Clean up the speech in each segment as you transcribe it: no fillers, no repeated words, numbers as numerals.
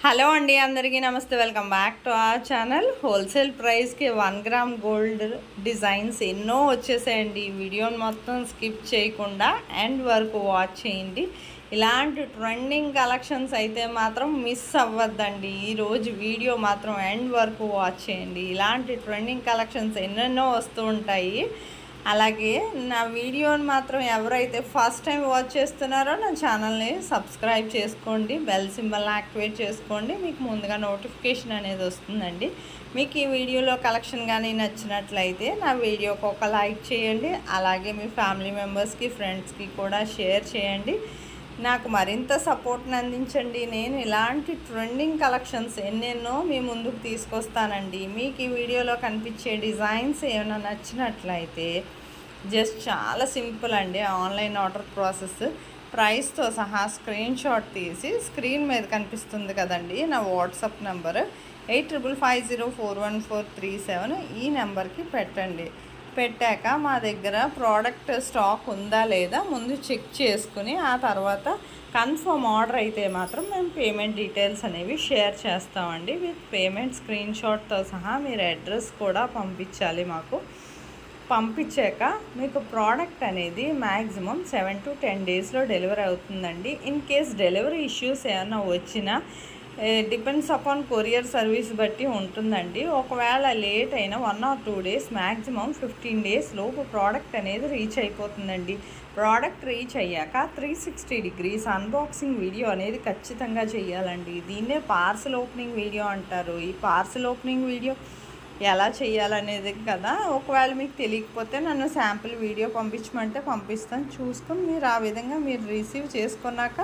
Hello అండి, అందరికీ నమస్తే. Welcome back to our channel. Wholesale ప్రైస్కి 1 గ్రామ్ గోల్డ్ డిజైన్స్ ఎన్నో వచ్చేసాయండి. ఈ వీడియోని మొత్తం స్కిప్ చేయకుండా ఎండ్ వరకు వాచ్ చేయండి. ఇలాంటి ట్రెండింగ్ కలెక్షన్స్ అయితే మాత్రం మిస్ అవ్వద్దండి. ఈరోజు వీడియో మాత్రం ఎండ్ వరకు వాచ్ చేయండి. ఇలాంటి ట్రెండింగ్ కలెక్షన్స్ ఎన్నెన్నో వస్తూ ఉంటాయి. అలాగే నా వీడియోని మాత్రం ఎవరైతే ఫస్ట్ టైం వాచ్ చేస్తున్నారో నా ఛానల్ని సబ్స్క్రైబ్ చేసుకోండి, బెల్ సింబల్ యాక్టివేట్ చేసుకోండి. మీకు ముందుగా నోటిఫికేషన్ అనేది వస్తుందండి. మీకు ఈ వీడియోలో కలెక్షన్ కానీ నచ్చినట్లయితే నా వీడియోకి ఒక లైక్ చేయండి. అలాగే మీ ఫ్యామిలీ మెంబర్స్కి, ఫ్రెండ్స్కి కూడా షేర్ చేయండి. నాకు మరింత సపోర్ట్ని అందించండి. నేను ఇలాంటి ట్రెండింగ్ కలెక్షన్స్ ఎన్నెన్నో మీ ముందుకు తీసుకొస్తానండి. మీకు ఈ వీడియోలో కనిపించే డిజైన్స్ ఏమైనా నచ్చినట్లయితే జస్ట్ చాలా సింపుల్ అండి. ఆన్లైన్ ఆర్డర్ ప్రాసెస్ ప్రైస్తో సహా స్క్రీన్ షాట్ తీసి స్క్రీన్ మీద కనిపిస్తుంది కదండి నా వాట్సాప్ నెంబర్ 8550414137 ఈ నెంబర్కి పెట్టండి. పెట్టాక మా దగ్గర ప్రోడక్ట్ స్టాక్ ఉందా లేదా ముందు చెక్ చేసుకుని ఆ తర్వాత కన్ఫర్మ్ ఆర్డర్ అయితే మాత్రం మేము పేమెంట్ డీటెయిల్స్ అనేవి షేర్ చేస్తామండి. విత్ పేమెంట్ స్క్రీన్ షాట్తో సహా మీరు అడ్రస్ కూడా పంపించాలి. మాకు పంపించాక మీకు ప్రోడక్ట్ అనేది మ్యాక్సిమం 7 to 10 డేస్లో డెలివరీ అవుతుందండి. ఇన్ కేస్ డెలివరీ ఇష్యూస్ ఏమైనా వచ్చినా డిపెండ్స్ అపాన్ కొరియర్ సర్వీస్ బట్టి ఉంటుందండి. ఒకవేళ లేట్ అయినా 1 or 2 డేస్, మ్యాక్సిమం 15 డేస్ లోపు ప్రోడక్ట్ అనేది రీచ్ అయిపోతుందండి. ప్రోడక్ట్ రీచ్ అయ్యాక 360 degrees అన్బాక్సింగ్ వీడియో అనేది ఖచ్చితంగా చేయాలండి. దీన్నే పార్సల్ ఓపెనింగ్ వీడియో అంటారు. ఈ పార్సల్ ఓపెనింగ్ వీడియో ఎలా చేయాలనేది కదా, ఒకవేళ మీకు తెలియకపోతే నన్ను శాంపిల్ వీడియో పంపించమంటే పంపిస్తాను. చూసుకొని మీరు ఆ విధంగా మీరు రిసీవ్ చేసుకున్నాక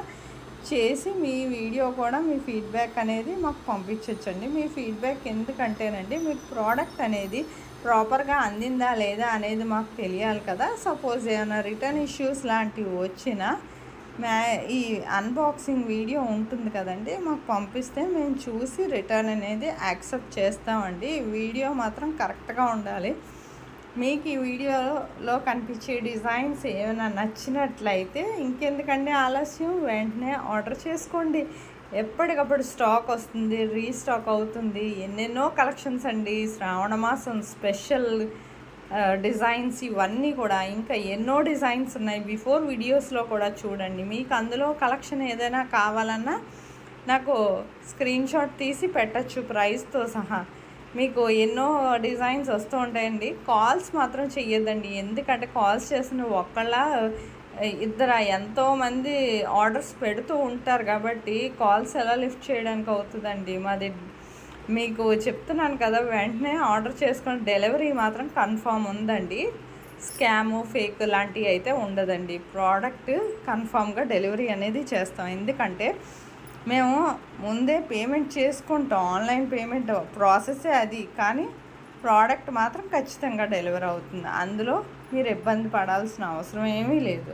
చేసి మీ వీడియో కూడా మీ ఫీడ్బ్యాక్ అనేది మాకు పంపించవచ్చండి. మీ ఫీడ్బ్యాక్ ఎందుకంటేనండి మీకు ప్రోడక్ట్ అనేది ప్రాపర్గా అందిందా లేదా అనేది మాకు తెలియాలి కదా. సపోజ్ ఏమైనా రిటర్న్ ఇష్యూస్ లాంటివి వచ్చినా ఈ అన్బాక్సింగ్ వీడియో ఉంటుంది కదండి, మాకు పంపిస్తే మేము చూసి రిటర్న్ అనేది యాక్సెప్ట్ చేస్తామండి. వీడియో మాత్రం కరెక్ట్గా ఉండాలి. మీకు ఈ వీడియోలో కనిపించే డిజైన్స్ ఏమైనా నచ్చినట్లయితే ఇంకెందుకండి ఆలస్యం, వెంటనే ఆర్డర్ చేసుకోండి. ఎప్పటికప్పుడు స్టాక్ వస్తుంది, రీస్టాక్ అవుతుంది. ఎన్నెన్నో కలెక్షన్స్ అండి. శ్రావణ మాసం స్పెషల్ డిజైన్స్ ఇవన్నీ కూడా ఇంకా ఎన్నో డిజైన్స్ ఉన్నాయి. బిఫోర్ వీడియోస్లో కూడా చూడండి. మీకు అందులో కలెక్షన్ ఏదైనా కావాలన్నా నాకు స్క్రీన్ షాట్ తీసి పెట్టచ్చు ప్రైస్తో సహా. మీకు ఎన్నో డిజైన్స్ వస్తూ ఉంటాయండి. కాల్స్ మాత్రం చెయ్యొద్దండి. ఎందుకంటే కాల్స్ చేసిన ఒక్కళ్ళ ఇద్దరు ఎంతోమంది ఆర్డర్స్ పెడుతూ ఉంటారు కాబట్టి కాల్స్ ఎలా లిఫ్ట్ చేయడానికి అవుతుందండి. మాది మీకు చెప్తున్నాను కదా, వెంటనే ఆర్డర్ చేసుకుని డెలివరీ మాత్రం కన్ఫామ్ ఉందండి. స్కాము, ఫేక్ లాంటివి అయితే ఉండదండి. ప్రోడక్ట్ కన్ఫామ్గా డెలివరీ అనేది చేస్తాం. ఎందుకంటే మేము ముందే పేమెంట్ చేసుకుంటాం. ఆన్లైన్ పేమెంట్ ప్రాసెసే అది. కానీ ప్రోడక్ట్ మాత్రం ఖచ్చితంగా డెలివరీ అవుతుంది. అందులో మీరు ఇబ్బంది పడాల్సిన అవసరం ఏమీ లేదు.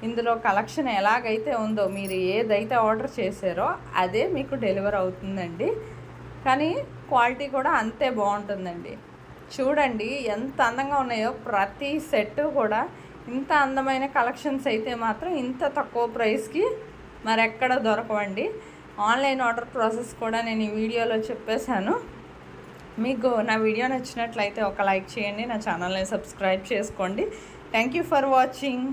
ఇందులో కలెక్షన్ ఎలాగైతే ఉందో, మీరు ఏదైతే ఆర్డర్ చేశారో అదే మీకు డెలివరీ అవుతుందండి. కానీ క్వాలిటీ కూడా అంతే బాగుంటుందండి. చూడండి ఎంత అందంగా ఉన్నాయో ప్రతి సెట్ కూడా. ఇంత అందమైన కలెక్షన్స్ అయితే మాత్రం ఇంత తక్కువ ప్రైస్కి మరెక్కడ దొరకవండి. ఆన్లైన్ ఆర్డర్ ప్రాసెస్ కూడా నేను ఈ వీడియోలో చెప్పేశాను. మీకు నా వీడియో నచ్చినట్లయితే ఒక లైక్ చేయండి, నా ఛానల్ని సబ్స్క్రైబ్ చేసుకోండి. Thank you for watching.